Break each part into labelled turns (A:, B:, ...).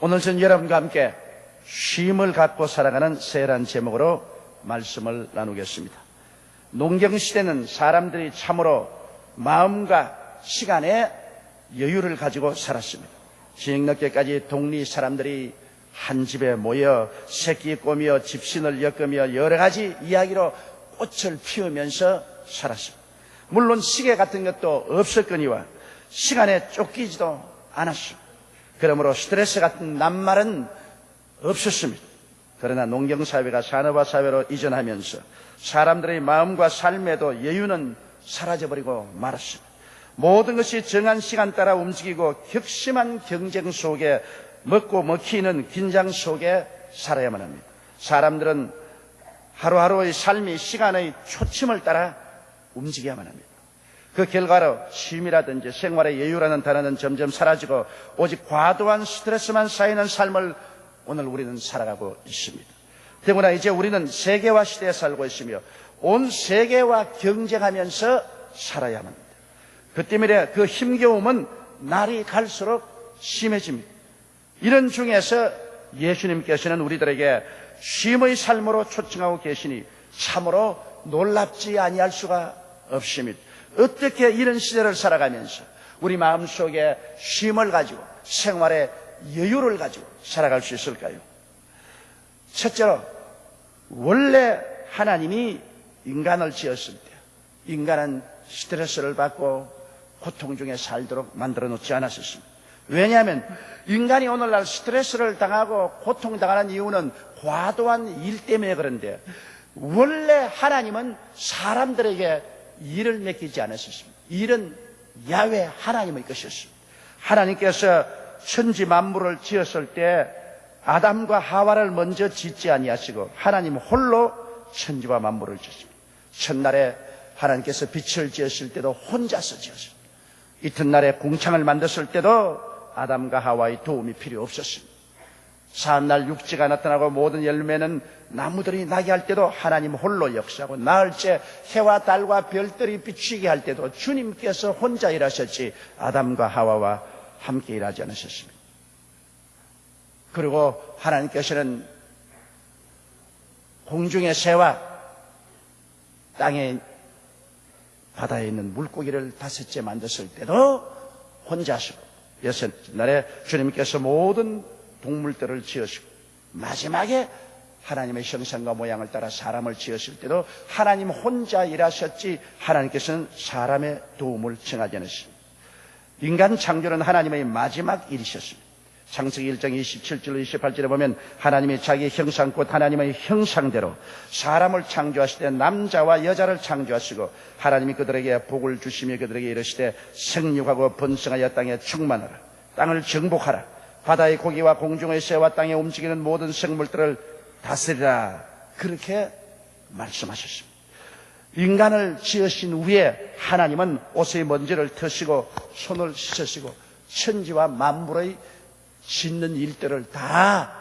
A: 오늘 전 여러분과 함께 쉼을 갖고 살아가는 새해라는 제목으로 말씀을 나누겠습니다. 농경시대는 사람들이 참으로 마음과 시간에 여유를 가지고 살았습니다. 저녁늦게까지 동리 사람들이 한 집에 모여 새끼 꼬며 집신을 엮으며 여러 가지 이야기로 꽃을 피우면서 살았습니다. 물론 시계 같은 것도 없었거니와 시간에 쫓기지도 않았습니다. 그러므로 스트레스 같은 낱말은 없었습니다. 그러나 농경사회가 산업화사회로 이전하면서 사람들의 마음과 삶에도 여유는 사라져버리고 말았습니다. 모든 것이 정한 시간 따라 움직이고 격심한 경쟁 속에 먹고 먹히는 긴장 속에 살아야만 합니다. 사람들은 하루하루의 삶이 시간의 초침을 따라 움직여야만 합니다. 그 결과로 쉼이라든지 생활의 여유라는 단어는 점점 사라지고 오직 과도한 스트레스만 쌓이는 삶을 오늘 우리는 살아가고 있습니다. 더구나 이제 우리는 세계화 시대에 살고 있으며 온 세계와 경쟁하면서 살아야만 합니다. 그 때문에 그 힘겨움은 날이 갈수록 심해집니다. 이런 중에서 예수님께서는 우리들에게 쉼의 삶으로 초청하고 계시니 참으로 놀랍지 아니할 수가 없습니다. 어떻게 이런 시대를 살아가면서 우리 마음속에 쉼을 가지고 생활에 여유를 가지고 살아갈 수 있을까요? 첫째로 원래 하나님이 인간을 지었을 때 인간은 스트레스를 받고 고통 중에 살도록 만들어 놓지 않았습니다. 왜냐하면 인간이 오늘날 스트레스를 당하고 고통당하는 이유는 과도한 일 때문에 그런데 원래 하나님은 사람들에게 일을 맡기지 않았습니다. 일은 야훼 하나님의 것이었습니다. 하나님께서 천지 만물을 지었을 때 아담과 하와를 먼저 짓지 아니하시고 하나님 홀로 천지와 만물을 지었습니다. 첫날에 하나님께서 빛을 지었을 때도 혼자서 지었습니다. 이튿날에 궁창을 만들었을 때도 아담과 하와의 도움이 필요 없었습니다. 사흘날 육지가 나타나고 모든 열매는 나무들이 나게 할 때도 하나님 홀로 역사하고 나흘째 해와 달과 별들이 비추게 할 때도 주님께서 혼자 일하셨지 아담과 하와와 함께 일하지 않으셨습니다. 그리고 하나님께서는 공중의 새와 땅에 바다에 있는 물고기를 다섯째 만드실 때도 혼자 하시고 여섯 날에 주님께서 모든 동물들을 지으시고 마지막에 하나님의 형상과 모양을 따라 사람을 지으실 때도 하나님 혼자 일하셨지 하나님께서는 사람의 도움을 청하지 않으십니다. 인간 창조는 하나님의 마지막 일이셨습니다. 창세기 1장 27절 28절에 보면 하나님이 자기 형상 곧 하나님의 형상대로 사람을 창조하실 때 남자와 여자를 창조하시고 하나님이 그들에게 복을 주시며 그들에게 이르시되 생육하고 번성하여 땅에 충만하라 땅을 정복하라 바다의 고기와 공중의 새와 땅에 움직이는 모든 생물들을 다스리라 그렇게 말씀하셨습니다. 인간을 지으신 후에 하나님은 옷의 먼지를 터시고 손을 씻으시고 천지와 만물의 짓는 일들을 다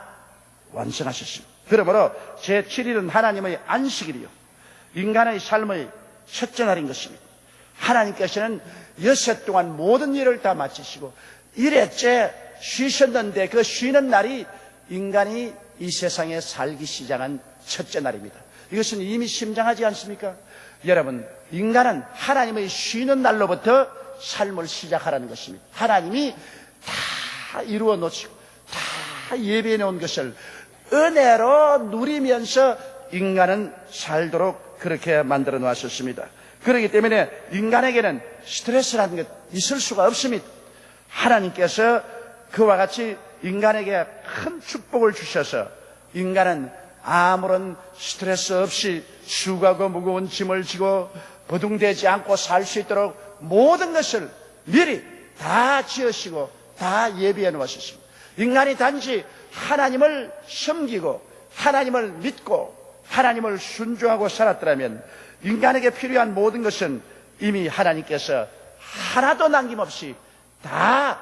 A: 완성하셨습니다. 그러므로 제7일은 하나님의 안식일이요 인간의 삶의 첫째 날인 것입니다. 하나님께서는 여섯 동안 모든 일을 다 마치시고 일회째 쉬셨는데 그 쉬는 날이 인간이 이 세상에 살기 시작한 첫째 날입니다. 이것은 이미 심장하지 않습니까? 여러분, 인간은 하나님의 쉬는 날로부터 삶을 시작하라는 것입니다. 하나님이 다 이루어 놓치고 다 예비해 놓은 것을 은혜로 누리면서 인간은 살도록 그렇게 만들어 놓았었습니다. 그렇기 때문에 인간에게는 스트레스라는 것 있을 수가 없습니다. 하나님께서 그와 같이 인간에게 큰 축복을 주셔서 인간은 아무런 스트레스 없이 수고하고 무거운 짐을 지고 버둥대지 않고 살 수 있도록 모든 것을 미리 다 지으시고 다 예비해 놓으셨습니다. 인간이 단지 하나님을 섬기고 하나님을 믿고 하나님을 순종하고 살았더라면 인간에게 필요한 모든 것은 이미 하나님께서 하나도 남김없이 다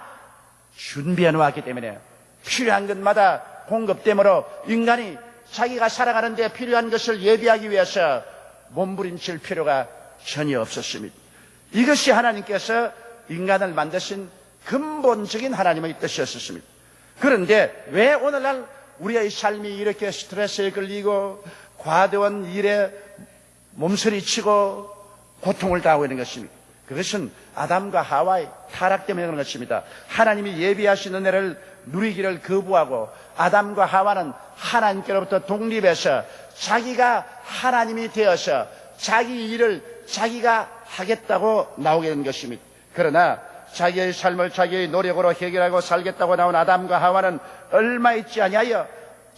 A: 준비해 놓았기 때문에 필요한 것마다 공급되므로 인간이 자기가 살아가는 데 필요한 것을 예비하기 위해서 몸부림칠 필요가 전혀 없었습니다. 이것이 하나님께서 인간을 만드신 근본적인 하나님의 뜻이었습니다. 그런데 왜 오늘날 우리의 삶이 이렇게 스트레스에 걸리고 과도한 일에 몸서리치고 고통을 당하고 있는 것입니까? 그것은 아담과 하와의 타락 때문에 그런 것입니다. 하나님이 예비하신 은혜를 누리기를 거부하고 아담과 하와는 하나님께로부터 독립해서 자기가 하나님이 되어서 자기 일을 자기가 하겠다고 나오게 된 것입니다. 그러나 자기의 삶을 자기의 노력으로 해결하고 살겠다고 나온 아담과 하와는 얼마 있지 아니하여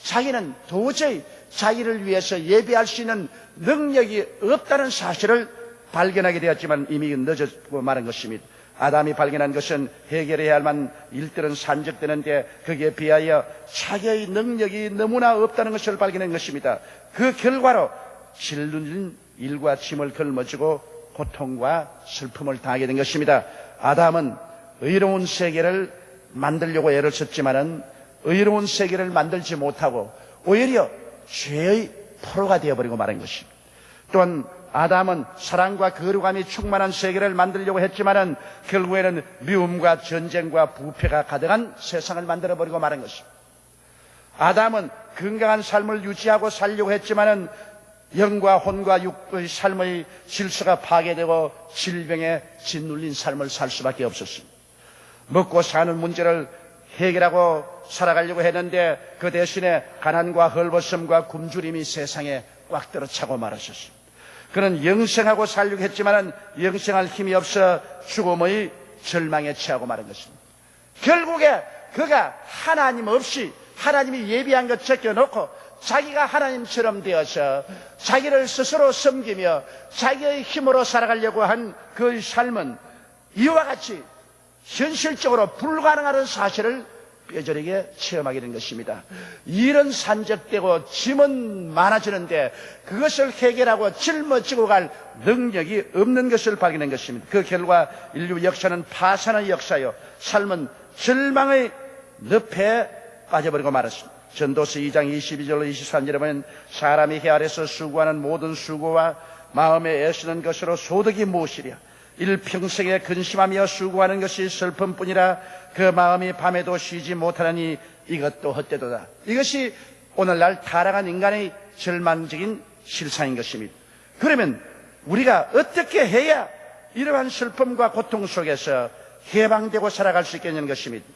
A: 자기는 도저히 자기를 위해서 예비할 수 있는 능력이 없다는 사실을 발견하게 되었지만 이미 늦었고 말한 것입니다. 아담이 발견한 것은 해결해야 할 만한 일들은 산적되는데 거기에 비하여 자기의 능력이 너무나 없다는 것을 발견한 것입니다. 그 결과로 질린 일과 짐을 걸머쥐고 고통과 슬픔을 당하게 된 것입니다. 아담은 의로운 세계를 만들려고 애를 썼지만은 의로운 세계를 만들지 못하고 오히려 죄의 포로가 되어버리고 말한 것입니다. 또한 아담은 사랑과 거룩함이 충만한 세계를 만들려고 했지만은 결국에는 미움과 전쟁과 부패가 가득한 세상을 만들어버리고 말한 것입니다. 아담은 건강한 삶을 유지하고 살려고 했지만은 영과 혼과 육의 삶의 질서가 파괴되고 질병에 짓눌린 삶을 살 수밖에 없었습니다. 먹고 사는 문제를 해결하고 살아가려고 했는데 그 대신에 가난과 헐벗음과 굶주림이 세상에 꽉 들어차고 말았었습니다. 그는 영생하고 살려고 했지만 영생할 힘이 없어 죽음의 절망에 처하고 말한 것입니다. 결국에 그가 하나님 없이 하나님이 예비한 것 제껴놓고 자기가 하나님처럼 되어서 자기를 스스로 섬기며 자기의 힘으로 살아가려고 한 그 삶은 이와 같이 현실적으로 불가능한 사실을 뼈저리게 체험하게 된 것입니다. 일은 산적되고 짐은 많아지는데 그것을 해결하고 짊어지고 갈 능력이 없는 것을 발견한 것입니다. 그 결과 인류 역사는 파산의 역사요, 삶은 절망의 늪에 빠져버리고 말았습니다. 전도서 2장 22절로 23절에 보면 사람이 해 아래서 수고하는 모든 수고와 마음에 애쓰는 것으로 소득이 무엇이랴. 일평생에 근심하며 수고하는 것이 슬픔뿐이라 그 마음이 밤에도 쉬지 못하느니 이것도 헛되도다. 이것이 오늘날 타락한 인간의 절망적인 실상인 것입니다. 그러면 우리가 어떻게 해야 이러한 슬픔과 고통 속에서 해방되고 살아갈 수 있겠냐는 것입니다.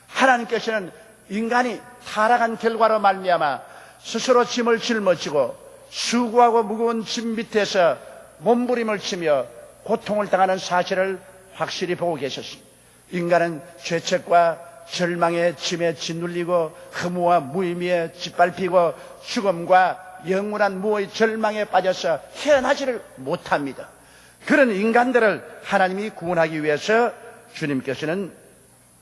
A: 하나님께서는 인간이 타락한 결과로 말미암아 스스로 짐을 짊어지고 수고하고 무거운 짐 밑에서 몸부림을 치며 고통을 당하는 사실을 확실히 보고 계셨습니다. 인간은 죄책과 절망의 짐에 짓눌리고 허무와 무의미에 짓밟히고 죽음과 영원한 무의 절망에 빠져서 헤어나지를 못합니다. 그런 인간들을 하나님이 구원하기 위해서 주님께서는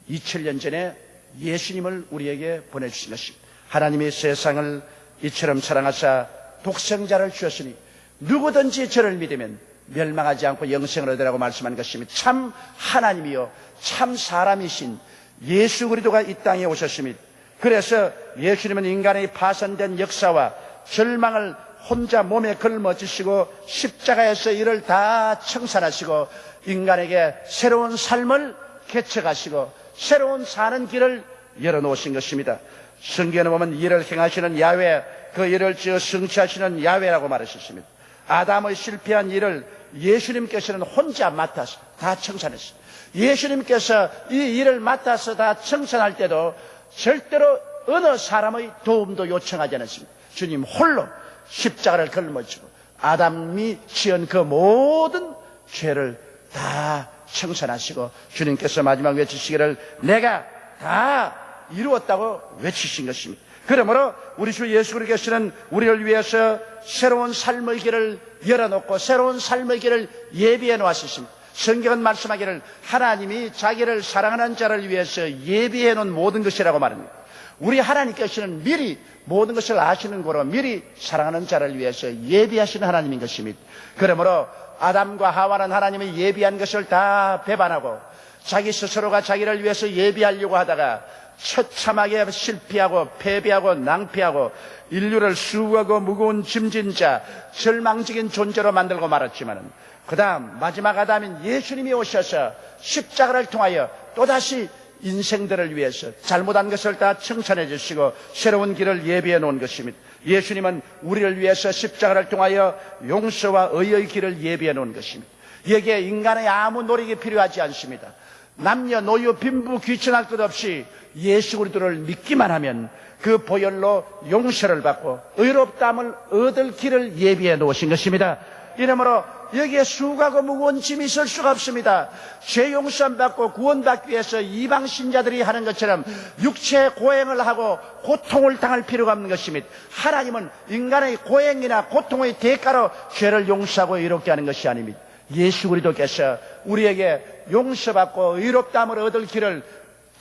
A: 2000년 전에 예수님을 우리에게 보내주신 것입니다. 하나님이 세상을 이처럼 사랑하사 독생자를 주셨으니 누구든지 저를 믿으면 멸망하지 않고 영생을 얻으라고 말씀한 것입니다. 참 하나님이요 참 사람이신 예수 그리스도가 이 땅에 오셨습니다. 그래서 예수님은 인간의 파손된 역사와 절망을 혼자 몸에 걸머지시고 십자가에서 이를 다 청산하시고 인간에게 새로운 삶을 개척하시고 새로운 사는 길을 열어놓으신 것입니다. 성경에 보면 일을 행하시는 야훼, 그 일을 지어 성취하시는 야훼라고 말하셨습니다. 아담의 실패한 일을 예수님께서는 혼자 맡아서 다 청산했습니다. 예수님께서 이 일을 맡아서 다 청산할 때도 절대로 어느 사람의 도움도 요청하지 않았습니다. 주님 홀로 십자가를 걸머지고 아담이 지은 그 모든 죄를 다 청산하시고 주님께서 마지막 외치시기를 내가 다 이루었다고 외치신 것입니다. 그러므로 우리 주 예수 그리스도께서는 우리를 위해서 새로운 삶의 길을 열어놓고 새로운 삶의 길을 예비해 놓았습니다. 성경은 말씀하기를 하나님이 자기를 사랑하는 자를 위해서 예비해 놓은 모든 것이라고 말합니다. 우리 하나님께서는 미리 모든 것을 아시는 거로 미리 사랑하는 자를 위해서 예비하시는 하나님인 것입니다. 그러므로 아담과 하와는 하나님이 예비한 것을 다 배반하고 자기 스스로가 자기를 위해서 예비하려고 하다가 처참하게 실패하고 패배하고 낭패하고 인류를 수고하고 무거운 짐진 자 절망적인 존재로 만들고 말았지만 그 다음 마지막 아담인 예수님이 오셔서 십자가를 통하여 또다시 인생들을 위해서 잘못한 것을 다 청산해 주시고 새로운 길을 예비해 놓은 것입니다. 예수님은 우리를 위해서 십자가를 통하여 용서와 의의 길을 예비해 놓은 것입니다. 여기에 인간의 아무 노력이 필요하지 않습니다. 남녀 노유 빈부 귀천할 것 없이 예수 그리스도를 믿기만 하면 그 보혈로 용서를 받고 의롭다함을 얻을 길을 예비해 놓으신 것입니다. 이러므로 여기에 수고하고 무거운 짐이 있을 수가 없습니다. 죄 용서 받고 구원받기 위해서 이방 신자들이 하는 것처럼 육체 고행을 하고 고통을 당할 필요가 없는 것입니다. 하나님은 인간의 고행이나 고통의 대가로 죄를 용서하고 의롭게 하는 것이 아닙니다. 예수 그리스도께서 우리에게 용서받고 의롭다함을 얻을 길을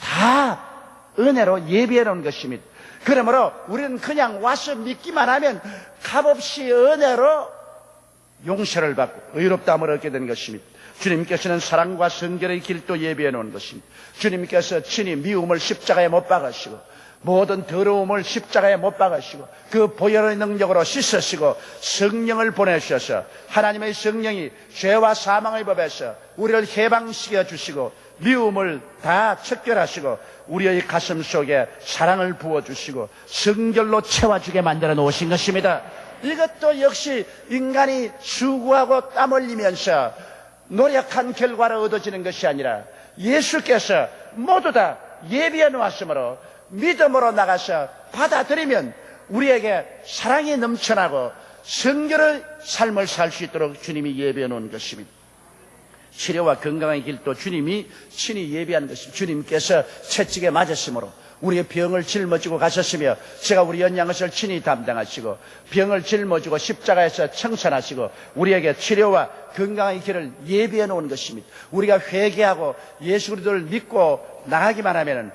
A: 다 은혜로 예비해 놓은 것입니다. 그러므로 우리는 그냥 와서 믿기만 하면 값없이 은혜로 용서를 받고 의롭다함을 얻게 되는 것입니다. 주님께서는 사랑과 성결의 길도 예비해 놓은 것입니다. 주님께서 친히 미움을 십자가에 못 박으시고 모든 더러움을 십자가에 못 박으시고 그 보혈의 능력으로 씻으시고 성령을 보내주셔서 하나님의 성령이 죄와 사망의 법에서 우리를 해방시켜 주시고 미움을 다 척결하시고 우리의 가슴 속에 사랑을 부어주시고 성결로 채워주게 만들어 놓으신 것입니다. 이것도 역시 인간이 수고하고 땀 흘리면서 노력한 결과로 얻어지는 것이 아니라 예수께서 모두 다 예비해 놓았으므로 믿음으로 나가서 받아들이면 우리에게 사랑이 넘쳐나고 성결의 삶을 살 수 있도록 주님이 예비해 놓은 것입니다. 치료와 건강의 길도 주님이 친히 예비한 것입니다. 주님께서 채찍에 맞았으므로 우리의 병을 짊어지고 가셨으며 제가 우리 연약한 것을 친히 담당하시고 병을 짊어지고 십자가에서 청산하시고 우리에게 치료와 건강의 길을 예비해 놓은 것입니다. 우리가 회개하고 예수 그리스도를 믿고 나가기만 하면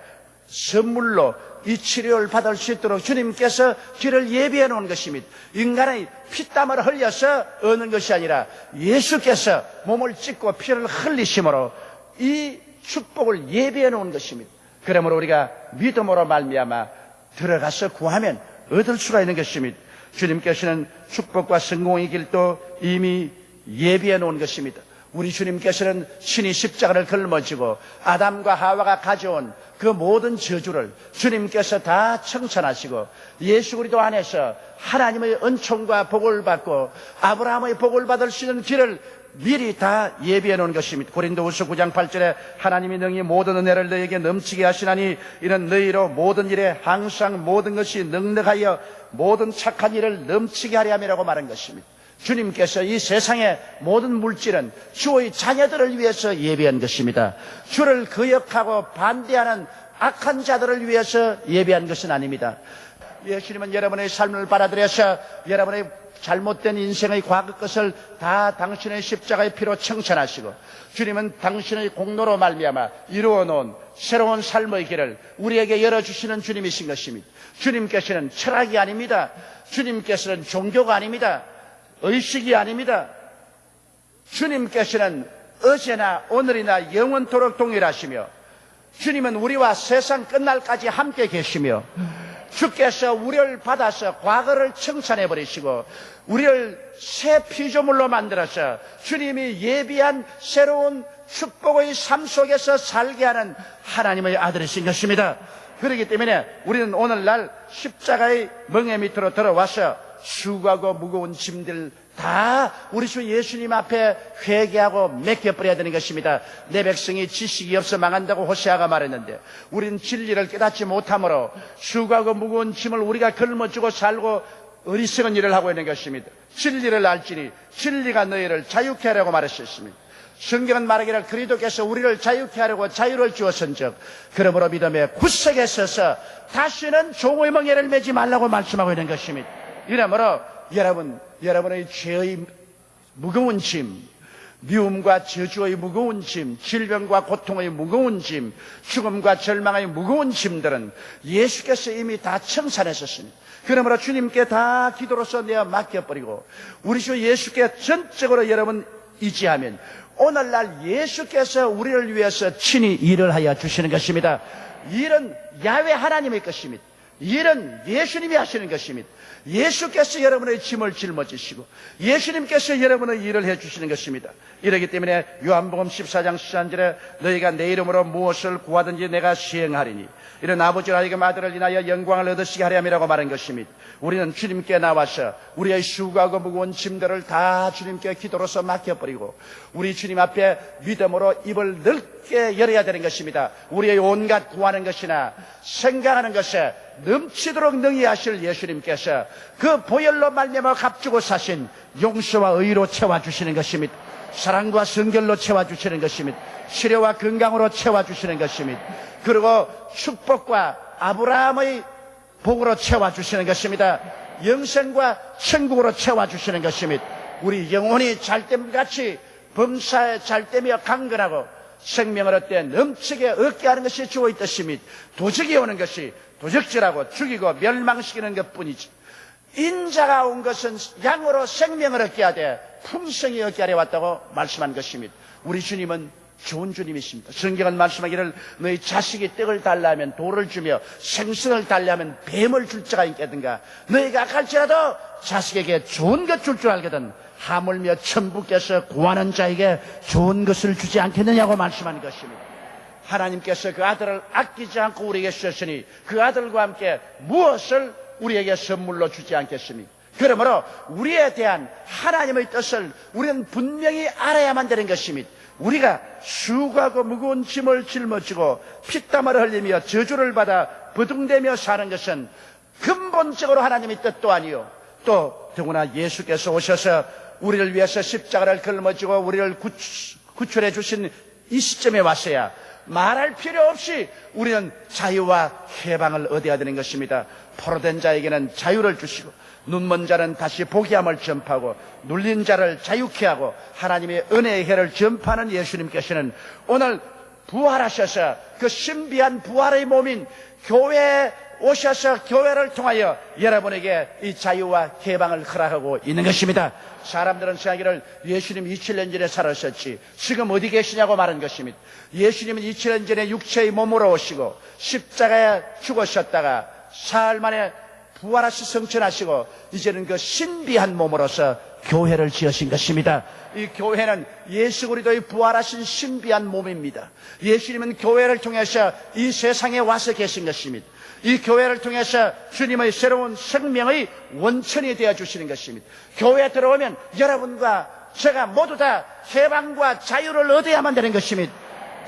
A: 선물로 이 치료를 받을 수 있도록 주님께서 길을 예비해 놓은 것입니다. 인간의 피땀을 흘려서 얻는 것이 아니라 예수께서 몸을 찢고 피를 흘리심으로 이 축복을 예비해 놓은 것입니다. 그러므로 우리가 믿음으로 말미암아 들어가서 구하면 얻을 수가 있는 것입니다. 주님께서는 축복과 성공의 길도 이미 예비해 놓은 것입니다. 우리 주님께서는 친히 십자가를 걸머지고 아담과 하와가 가져온 그 모든 저주를 주님께서 다 청산하시고 예수 그리스도 안에서 하나님의 은총과 복을 받고 아브라함의 복을 받을 수 있는 길을 미리 다 예비해 놓은 것입니다. 고린도후서 9장 8절에 하나님이 능히 모든 은혜를 너희에게 넘치게 하시나니 이는 너희로 모든 일에 항상 모든 것이 넉넉하여 모든 착한 일을 넘치게 하려 함이라고 말한 것입니다. 주님께서 이 세상의 모든 물질은 주의 자녀들을 위해서 예비한 것입니다. 주를 거역하고 반대하는 악한 자들을 위해서 예비한 것은 아닙니다. 예수님은 여러분의 삶을 받아들여서 여러분의 잘못된 인생의 과거 것을 다 당신의 십자가의 피로 청산하시고 주님은 당신의 공로로 말미암아 이루어 놓은 새로운 삶의 길을 우리에게 열어주시는 주님이신 것입니다. 주님께서는 철학이 아닙니다. 주님께서는 종교가 아닙니다. 의식이 아닙니다. 주님께서는 어제나 오늘이나 영원토록 동일하시며 주님은 우리와 세상 끝날까지 함께 계시며 주께서 우리를 받아서 과거를 청산해버리시고 우리를 새 피조물로 만들어서 주님이 예비한 새로운 축복의 삶 속에서 살게 하는 하나님의 아들이신 것입니다. 그렇기 때문에 우리는 오늘날 십자가의 멍에 밑으로 들어와서 수고하고 무거운 짐들 다 우리 주 예수님 앞에 회개하고 맡겨버려야 되는 것입니다. 내 백성이 지식이 없어 망한다고 호세아가 말했는데 우리는 진리를 깨닫지 못하므로 수고하고 무거운 짐을 우리가 걸머쥐고 살고 어리석은 일을 하고 있는 것입니다. 진리를 알지니 진리가 너희를 자유케 하려고 말했었습니다. 성경은 말하기를 그리스도께서 우리를 자유케 하려고 자유를 주었은즉 그러므로 믿음의 구석에 서서 다시는 종의 멍에를 매지 말라고 말씀하고 있는 것입니다. 이러므로 여러분의 죄의 무거운 짐, 미움과 저주의 무거운 짐, 질병과 고통의 무거운 짐, 죽음과 절망의 무거운 짐들은 예수께서 이미 다 청산하셨습니다. 그러므로 주님께 다 기도로서 내어 맡겨버리고 우리 주 예수께 전적으로 여러분 의지하면 오늘날 예수께서 우리를 위해서 친히 일을 하여 주시는 것입니다. 일은 야훼 하나님의 것입니다. 일은 예수님이 하시는 것입니다. 예수께서 여러분의 짐을 짊어지시고 예수님께서 여러분의 일을 해주시는 것입니다. 이러기 때문에 요한복음 14장 13절에 너희가 내 이름으로 무엇을 구하든지 내가 시행하리니 이런 아버지 하나님 아들을 인하여 영광을 얻으시게 하려 함이라고 말한 것입니다. 우리는 주님께 나와서 우리의 수고하고 무거운 짐들을 다 주님께 기도로서 맡겨버리고 우리 주님 앞에 믿음으로 입을 넓게 열어야 되는 것입니다. 우리의 온갖 구하는 것이나 생각하는 것에 넘치도록 능히 하실 예수님께서 그 보혈로 말미암아 값주고 사신 용서와 의로 채워주시는 것입니다. 사랑과 성결로 채워주시는 것입니다. 치료와 건강으로 채워주시는 것입니다. 그리고 축복과 아브라함의 복으로 채워주시는 것입니다. 영생과 천국으로 채워주시는 것입니다. 우리 영혼이 잘됨같이 범사에 잘되며 강건하고 생명을 얻되 넘치게 얻게 하는 것이 주어의 뜻입니다. 도적이 오는 것이 도적질하고 죽이고 멸망시키는 것뿐이지 인자가 온 것은 양으로 생명을 얻게 하되 품성이 얻게 하려 왔다고 말씀한 것입니다. 우리 주님은 좋은 주님이십니다. 성경은 말씀하기를 너희 자식이 떡을 달라 하면 돌을 주며 생선을 달라 하면 뱀을 줄 자가 있겠든가 너희가 갈지라도 자식에게 좋은 것 줄 줄 알거든 하물며 천부께서 구하는 자에게 좋은 것을 주지 않겠느냐고 말씀하는 것입니다. 하나님께서 그 아들을 아끼지 않고 우리에게 주셨으니 그 아들과 함께 무엇을 우리에게 선물로 주지 않겠습니까? 그러므로 우리에 대한 하나님의 뜻을 우리는 분명히 알아야만 되는 것입니다. 우리가 수고하고 무거운 짐을 짊어지고 피땀을 흘리며 저주를 받아 버둥대며 사는 것은 근본적으로 하나님의 뜻도 아니요 또 더구나 예수께서 오셔서 우리를 위해서 십자가를 걸머지고 우리를 구출해 주신 이 시점에 왔어야 말할 필요 없이 우리는 자유와 해방을 얻어야 되는 것입니다. 포로된 자에게는 자유를 주시고 눈먼 자는 다시 보게 함을 전파하고 눌린 자를 자유케 하고 하나님의 은혜의 해를 전파하는 예수님께서는 오늘 부활하셔서 그 신비한 부활의 몸인 교회에 오셔서 교회를 통하여 여러분에게 이 자유와 해방을 허락하고 있는 것입니다. 사람들은 생각하기를 예수님 2000년 전에 살았었지 지금 어디 계시냐고 말한 것입니다. 예수님은 2000년 전에 육체의 몸으로 오시고 십자가에 죽으셨다가 사흘 만에 부활하시 성천하시고 이제는 그 신비한 몸으로서 교회를 지으신 것입니다. 이 교회는 예수 그리스도의 부활하신 신비한 몸입니다. 예수님은 교회를 통해서 이 세상에 와서 계신 것입니다. 이 교회를 통해서 주님의 새로운 생명의 원천이 되어주시는 것입니다. 교회에 들어오면 여러분과 제가 모두 다 해방과 자유를 얻어야만 되는 것입니다.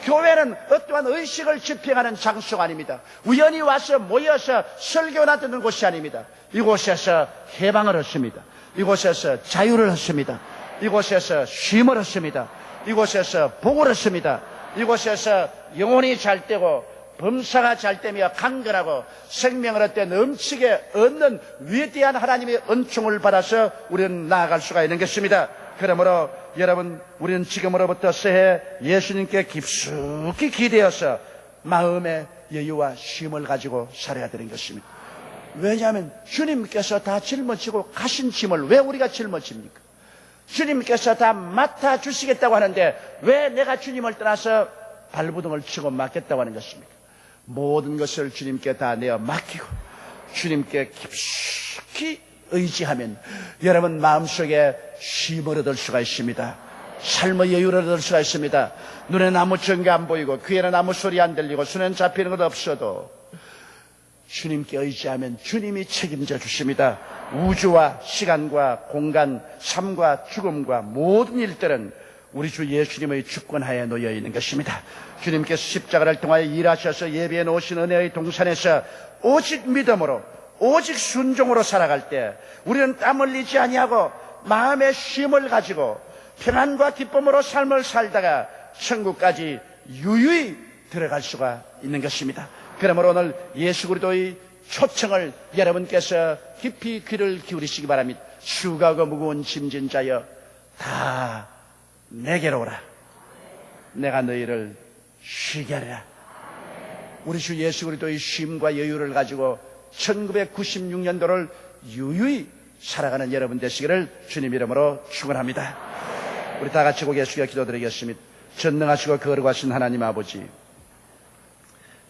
A: 교회는 어떠한 의식을 집행하는 장소가 아닙니다. 우연히 와서 모여서 설교나 듣는 곳이 아닙니다. 이곳에서 해방을 얻습니다. 이곳에서 자유를 얻습니다. 이곳에서 쉼을 얻습니다. 이곳에서 복을 얻습니다. 이곳에서 영혼이 잘되고 범사가 잘되며 강건하고 생명을 얻되 넘치게 얻는 위대한 하나님의 은총을 받아서 우리는 나아갈 수가 있는 것입니다. 그러므로 여러분 우리는 지금으로부터 새해 예수님께 깊숙이 기대어서 마음의 여유와 쉼을 가지고 살아야 되는 것입니다. 왜냐하면 주님께서 다 짊어지고 가신 짐을 왜 우리가 짊어집니까? 주님께서 다 맡아주시겠다고 하는데 왜 내가 주님을 떠나서 발부둥을 치고 맡겠다고 하는 것입니까? 모든 것을 주님께 다 내어 맡기고 주님께 깊숙이 의지하면 여러분 마음속에 쉼을 얻을 수가 있습니다. 삶의 여유를 얻을 수가 있습니다. 눈에는 아무 증거 안 보이고 귀에는 아무 소리 안 들리고 손에는 잡히는 것 없어도 주님께 의지하면 주님이 책임져 주십니다. 우주와 시간과 공간, 삶과 죽음과 모든 일들은 우리 주 예수님의 주권하에 놓여 있는 것입니다. 주님께서 십자가를 통하여 일하셔서 예비해 놓으신 은혜의 동산에서 오직 믿음으로 오직 순종으로 살아갈 때 우리는 땀 흘리지 아니하고 마음의 쉼을 가지고 평안과 기쁨으로 삶을 살다가 천국까지 유유히 들어갈 수가 있는 것입니다. 그러므로 오늘 예수 그리스도의 초청을 여러분께서 깊이 귀를 기울이시기 바랍니다. 수고하고 무거운 짐진 자여 다 내게로 오라. 내가 너희를 쉬게 하리라. 우리 주 예수 그리스도의 쉼과 여유를 가지고 1996년도를 유유히 살아가는 여러분 되시기를 주님 이름으로 축원합니다. 우리 다 같이 고개 숙여 기도드리겠습니다. 전능하시고 거룩하신 하나님 아버지,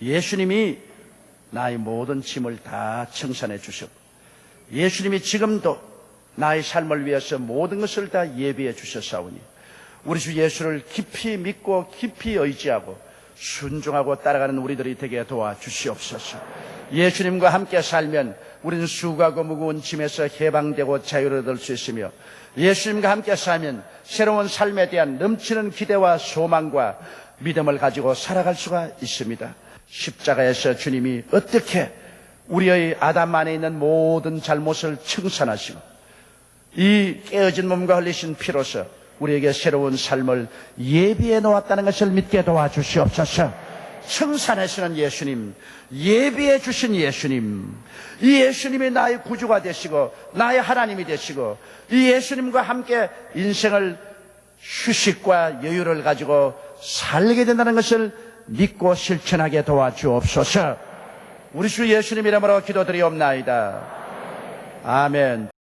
A: 예수님이 나의 모든 짐을 다 청산해 주셨고 예수님이 지금도 나의 삶을 위해서 모든 것을 다 예비해 주셨사오니 우리 주 예수를 깊이 믿고 깊이 의지하고 순종하고 따라가는 우리들이 되게 도와주시옵소서. 예수님과 함께 살면 우리는 수고하고 무거운 짐에서 해방되고 자유를 얻을 수 있으며 예수님과 함께 살면 새로운 삶에 대한 넘치는 기대와 소망과 믿음을 가지고 살아갈 수가 있습니다. 십자가에서 주님이 어떻게 우리의 아담 안에 있는 모든 잘못을 청산하시고 이 깨어진 몸과 흘리신 피로서 우리에게 새로운 삶을 예비해 놓았다는 것을 믿게 도와주시옵소서. 청산하시는 예수님, 예비해 주신 예수님, 이 예수님이 나의 구주가 되시고 나의 하나님이 되시고 이 예수님과 함께 인생을 휴식과 여유를 가지고 살게 된다는 것을 믿고 실천하게 도와주옵소서. 우리 주 예수님 이름으로 기도드리옵나이다. 아멘.